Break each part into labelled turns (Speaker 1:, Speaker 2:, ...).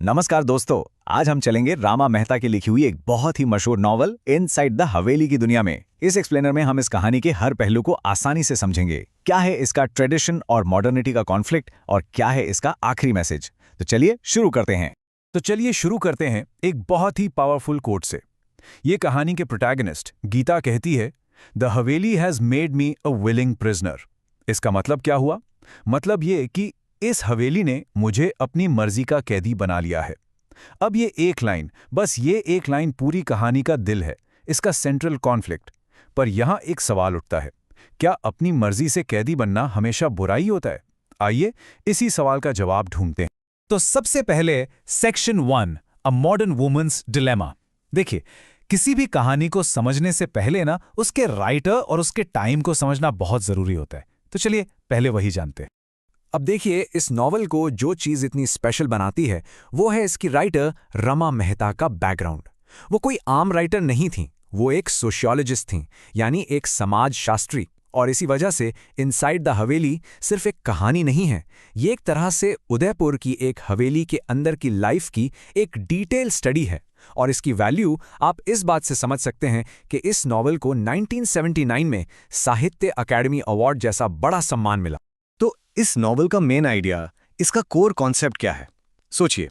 Speaker 1: नमस्कार दोस्तों। आज हम चलेंगे रामा मेहता की लिखी हुई एक बहुत ही मशहूर नॉवल इनसाइड द हवेली की दुनिया में। इस एक्सप्लेनर में हम इस कहानी के हर पहलू को आसानी से समझेंगे। क्या है इसका ट्रेडिशन और मॉडर्निटी का कॉन्फ्लिक्ट और क्या है इसका आखिरी मैसेज। तो चलिए शुरू करते हैं एक बहुत ही पावरफुल कोट से। ये कहानी के प्रोटैगनिस्ट गीता कहती है, the Haveli has made me a willing prisoner. इसका मतलब क्या हुआ? मतलब ये कि इस हवेली ने मुझे अपनी मर्जी का कैदी बना लिया है। अब ये एक लाइन पूरी कहानी का दिल है, इसका सेंट्रल कॉन्फ्लिक्ट। पर यहां एक सवाल उठता है, क्या अपनी मर्जी से कैदी बनना हमेशा बुराई होता है? आइए इसी सवाल का जवाब ढूंढते हैं। तो सबसे पहले section 1, a modern women's dilemma. देखिए, किसी भी कहानी को समझने से पहले ना उसके राइटर और उसके टाइम को समझना बहुत जरूरी होता है। तो चलिए पहले वही जानते हैं।
Speaker 2: अब देखिए, इस नॉवल को जो चीज़ इतनी स्पेशल बनाती है वो है इसकी राइटर रमा मेहता का बैकग्राउंड। वो कोई आम राइटर नहीं थी, वो एक सोशियोलॉजिस्ट थी, यानी एक समाजशास्त्री। और इसी वजह से इनसाइड द हवेली सिर्फ एक कहानी नहीं है, ये एक तरह से उदयपुर की एक हवेली के अंदर की लाइफ की एक डिटेल स्टडी है। और इसकी वैल्यू आप इस बात से समझ सकते हैं कि इस नॉवल को 1979 में साहित्य अकादमी अवार्ड जैसा बड़ा सम्मान मिला।
Speaker 3: तो इस नॉवल का मेन आइडिया, इसका कोर कॉन्सेप्ट क्या है? सोचिए,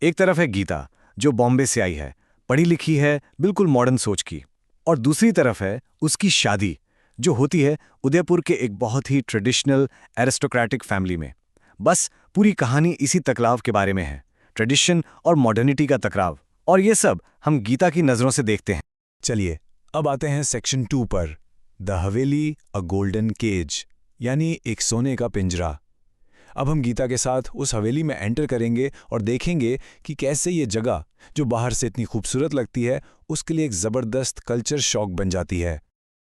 Speaker 3: एक तरफ है गीता जो बॉम्बे से आई है, पढ़ी लिखी है, बिल्कुल मॉडर्न सोच की, और दूसरी तरफ है उसकी शादी जो होती है उदयपुर के एक बहुत ही ट्रेडिशनल एरिस्टोक्रेटिक फैमिली में। बस पूरी कहानी इसी टकराव के बारे में है, ट्रेडिशन और मॉडर्निटी का टकराव। और ये सब हम गीता की नज़रों से देखते हैं।
Speaker 2: चलिए अब आते हैं सेक्शन 2 पर, the Haveli a golden cage, यानी एक सोने का पिंजरा। अब हम गीता के साथ उस हवेली में एंटर करेंगे और देखेंगे कि कैसे ये जगह जो बाहर से इतनी खूबसूरत लगती है उसके लिए एक ज़बरदस्त कल्चर शॉक बन जाती है।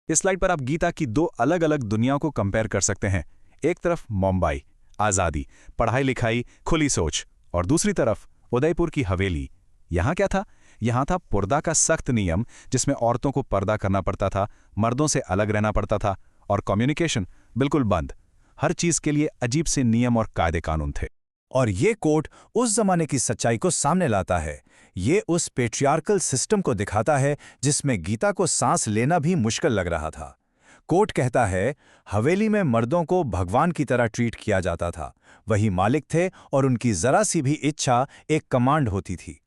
Speaker 2: इस स्लाइड पर आप गीता की दो अलग अलग दुनिया को कंपेयर कर सकते हैं। एक तरफ मुंबई, आज़ादी, पढ़ाई लिखाई, खुली सोच, और दूसरी तरफ उदयपुर की हवेली। यहाँ क्या था? यहाँ था पर्दा का सख्त नियम जिसमें औरतों को पर्दा करना पड़ता था, मर्दों से अलग रहना पड़ता था, और कम्युनिकेशन बिल्कुल बंद। हर चीज के लिए अजीब से नियम और कायदे कानून थे।
Speaker 1: और ये कोट उस जमाने की सच्चाई को सामने लाता है। ये उस पेट्रियार्कल सिस्टम को दिखाता है जिसमें गीता को सांस लेना भी मुश्किल लग रहा था। कोट कहता है, हवेली में मर्दों को भगवान की तरह ट्रीट किया जाता था। वही मालिक थे और उनकी जरा सी भी इच्छा एक कमांड होती थी।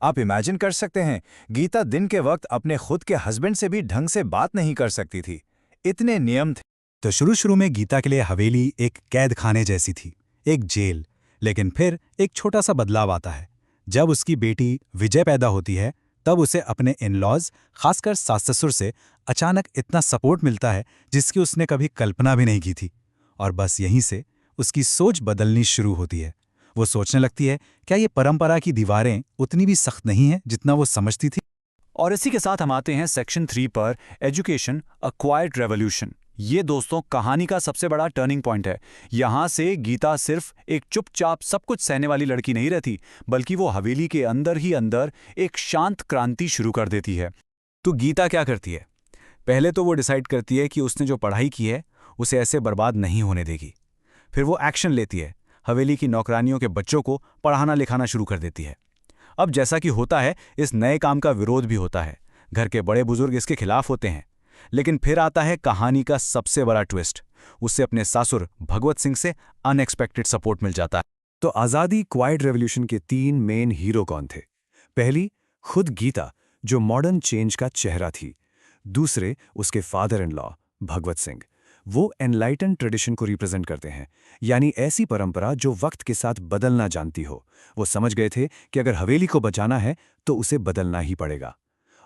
Speaker 1: आप इमेजिन कर सकते हैं, गीता दिन के वक्त अपने खुद के हस्बैंड से भी ढंग से बात नहीं कर सकती थी, इतने नियम थे।
Speaker 4: तो शुरू में गीता के लिए हवेली एक कैद खाने जैसी थी, एक जेल। लेकिन फिर एक छोटा सा बदलाव आता है। जब उसकी बेटी विजय पैदा होती है तब उसे अपने इन-लॉज, खासकर सास-ससुर से अचानक इतना सपोर्ट मिलता है जिसकी उसने कभी कल्पना भी नहीं की थी। और बस यहीं से उसकी सोच बदलनी शुरू होती है। वो सोचने लगती है, क्या ये परंपरा की दीवारें उतनी भी सख्त नहीं हैं जितना वो समझती थी?
Speaker 1: और इसी के साथ हम आते हैं सेक्शन 3 पर, एजुकेशन अ क्वाइट रेवोल्यूशन। ये दोस्तों कहानी का सबसे बड़ा टर्निंग पॉइंट है। यहाँ से गीता सिर्फ एक चुपचाप सब कुछ सहने वाली लड़की नहीं रहती, बल्कि वो हवेली के अंदर ही अंदर एक शांत क्रांति शुरू कर देती है। तो गीता क्या करती है? पहले तो वो डिसाइड करती है कि उसने जो पढ़ाई की है उसे ऐसे बर्बाद नहीं होने देगी। फिर वो एक्शन लेती है, हवेली की नौकरानियों के बच्चों को पढ़ाना लिखाना शुरू कर देती है। अब जैसा कि होता है, इस नए काम का विरोध भी होता है। घर के बड़े बुजुर्ग इसके खिलाफ होते हैं। लेकिन फिर आता है कहानी का सबसे बड़ा ट्विस्ट। उसे अपने सासुर भगवत सिंह से अनएक्सपेक्टेड सपोर्ट मिल जाता है।
Speaker 2: तो आज़ादी क्वाइट रेवोल्यूशन के 3 मेन हीरो कौन थे? पहली, खुद गीता जो मॉडर्न चेंज का चेहरा थी। दूसरे, उसके father in law Bhagwat Singh, वो एनलाइटन ट्रेडिशन को रिप्रेजेंट करते हैं, यानी ऐसी परंपरा जो वक्त के साथ बदलना जानती हो। वो समझ गए थे कि अगर हवेली को बचाना है तो उसे बदलना ही पड़ेगा।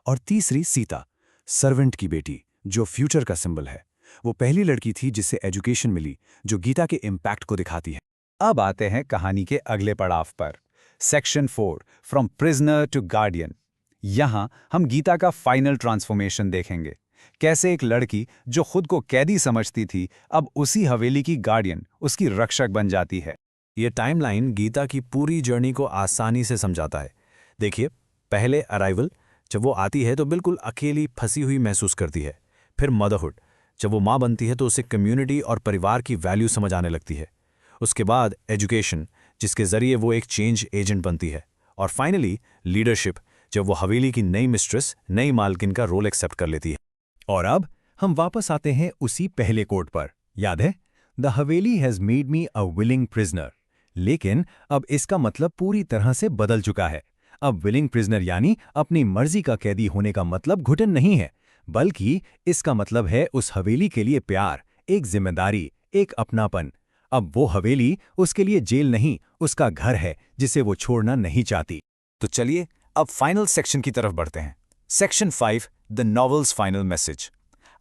Speaker 2: और तीसरी, सीता, सर्वेंट की बेटी, जो फ्यूचर का सिंबल है। वो पहली लड़की थी जिसे एजुकेशन मिली, जो गीता के इम्पैक्ट को दिखाती है।
Speaker 1: अब आते हैं कहानी के अगले पड़ाव पर, section 4, from prisoner to guardian. यहाँ हम गीता का फाइनल ट्रांसफॉर्मेशन देखेंगे। कैसे एक लड़की जो खुद को कैदी समझती थी अब उसी हवेली की गार्डियन, उसकी रक्षक बन जाती है।
Speaker 2: ये टाइमलाइन गीता की पूरी जर्नी को आसानी से समझाता है। देखिए, पहले अराइवल, जब वो आती है तो बिल्कुल अकेली फंसी हुई महसूस करती है। फिर मदरहुड, जब वो माँ बनती है तो उसे कम्युनिटी और परिवार की वैल्यू समझ आने लगती है। उसके बाद एजुकेशन, जिसके जरिए वो एक चेंज एजेंट बनती है।
Speaker 3: और फाइनली लीडरशिप, जब वो हवेली की नई मिस्ट्रेस, नई मालकिन का रोल एक्सेप्ट कर लेती है। और अब हम वापस आते हैं उसी पहले कोट पर, याद है, the Haveli has made me a willing prisoner. लेकिन अब इसका मतलब पूरी तरह से बदल चुका है। अब विलिंग प्रिजनर यानी अपनी मर्जी का कैदी होने का मतलब घुटन नहीं है, बल्कि इसका मतलब है उस हवेली के लिए प्यार, एक जिम्मेदारी, एक अपनापन। अब वो हवेली उसके लिए जेल नहीं, उसका घर है जिसे वो छोड़ना नहीं चाहती।
Speaker 1: तो चलिए अब फाइनल सेक्शन की तरफ बढ़ते हैं। Section 5, the novels final message.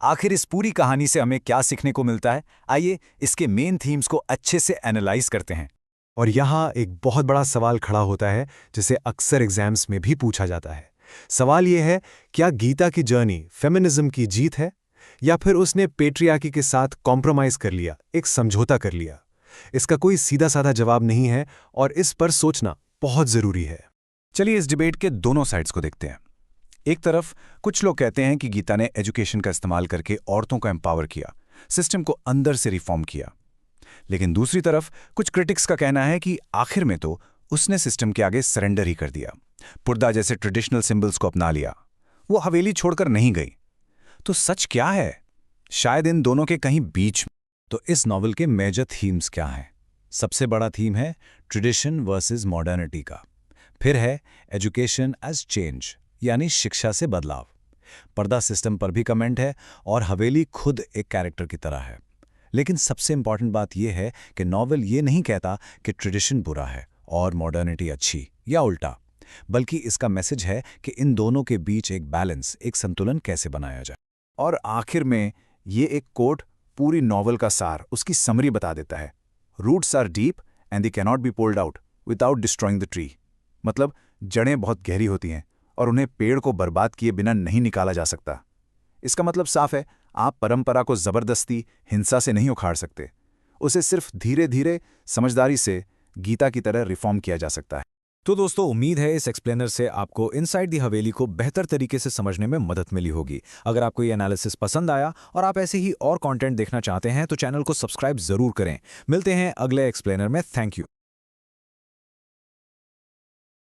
Speaker 1: आखिर इस पूरी कहानी से हमें क्या सीखने को मिलता है? आइए इसके मेन थीम्स को अच्छे से एनालाइज करते हैं।
Speaker 3: और यहाँ एक बहुत बड़ा सवाल खड़ा होता है जिसे अक्सर एग्जाम्स में भी पूछा जाता है। सवाल ये है, क्या गीता की जर्नी फेमिनिज्म की जीत है या फिर उसने पेट्रियार्की के साथ कॉम्प्रोमाइज कर लिया, एक समझौता कर लिया? इसका कोई सीधा साधा जवाब नहीं है और इस पर सोचना बहुत जरूरी है।
Speaker 2: चलिए इस डिबेट के दोनों साइड्स को देखते हैं। एक तरफ कुछ लोग कहते हैं कि गीता ने एजुकेशन का इस्तेमाल करके औरतों को एम्पावर किया, सिस्टम को अंदर से रिफॉर्म किया। लेकिन दूसरी तरफ कुछ क्रिटिक्स का कहना है कि आखिर में तो उसने सिस्टम के आगे सरेंडर ही कर दिया, पुर्दा जैसे ट्रेडिशनल सिंबल्स को अपना लिया, वो हवेली छोड़कर नहीं गई। तो सच क्या है? शायद इन दोनों के कहीं बीच में।
Speaker 1: तो इस नॉवल के मेजर थीम्स क्या हैं? सबसे बड़ा थीम है ट्रेडिशन वर्सेस मॉडर्निटी का। फिर है एजुकेशन एज चेंज, यानी शिक्षा से बदलाव। पर्दा सिस्टम पर भी कमेंट है और हवेली खुद एक कैरेक्टर की तरह है। लेकिन सबसे इंपॉर्टेंट बात यह है कि नॉवल ये नहीं कहता कि ट्रेडिशन बुरा है और मॉडर्निटी अच्छी या उल्टा, बल्कि इसका मैसेज है कि इन दोनों के बीच एक बैलेंस, एक संतुलन कैसे बनाया जाए।
Speaker 2: और आखिर में ये एक कोट पूरी नॉवल का सार, उसकी समरी बता देता है। Roots are deep and they cannot be pulled out without destroying the tree. मतलब जड़ें बहुत गहरी होती हैं और उन्हें पेड़ को बर्बाद किए बिना नहीं निकाला जा सकता। इसका मतलब साफ है, आप परंपरा को जबरदस्ती, हिंसा से नहीं उखाड़ सकते। उसे सिर्फ धीरे धीरे, समझदारी से, गीता की तरह रिफॉर्म किया जा सकता है।
Speaker 1: तो दोस्तों, उम्मीद है इस एक्सप्लेनर से आपको इनसाइड दी हवेली को बेहतर तरीके से समझने में मदद मिली होगी। अगर आपको ये एनालिसिस पसंद आया और आप ऐसे ही और कंटेंट देखना चाहते हैं तो चैनल को सब्सक्राइब जरूर करें। मिलते हैं अगले एक्सप्लेनर में। Thank you.